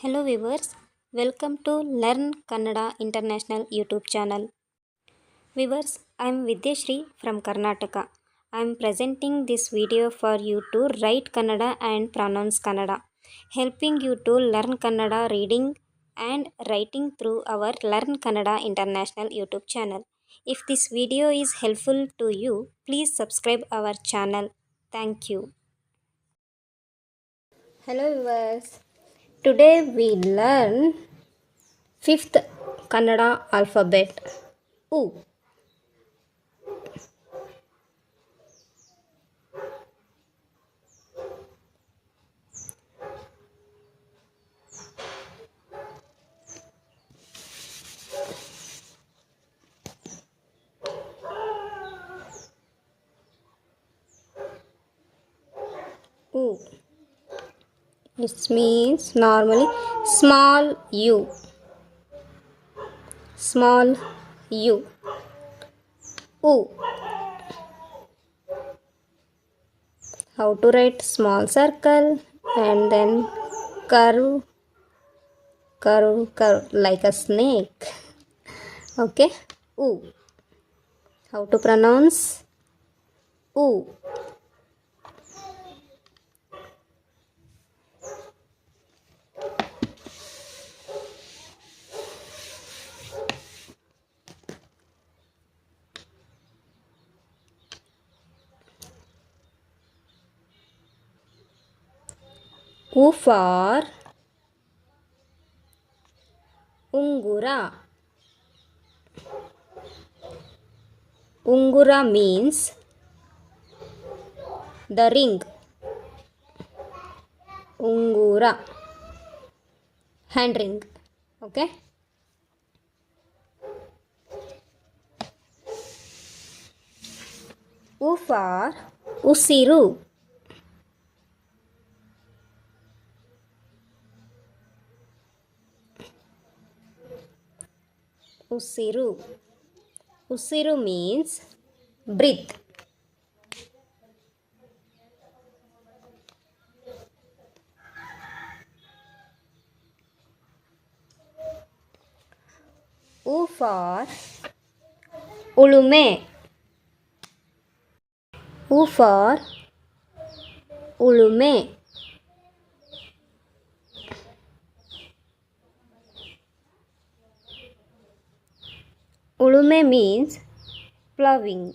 Hello viewers, welcome to Learn Kannada International YouTube channel. Viewers, I am Vidyashree from Karnataka. I am presenting this video for you to write Kannada and pronounce Kannada, helping you to learn Kannada reading and writing through our Learn Kannada International YouTube channel. If this video is helpful to you, please subscribe our channel. Thank you. Hello viewers. Today we learn fifth Kannada alphabet U. U. It means normally small u. Small u. U. How to write small circle and then curve like a snake. Okay. U. How to pronounce U. U for Ungura. Ungura means the ring. Ungura, hand ring. Okay. U for Usiru. Usiru. Usiru means breathe. U for Ulume. U for Ulume. Ulume means plowing.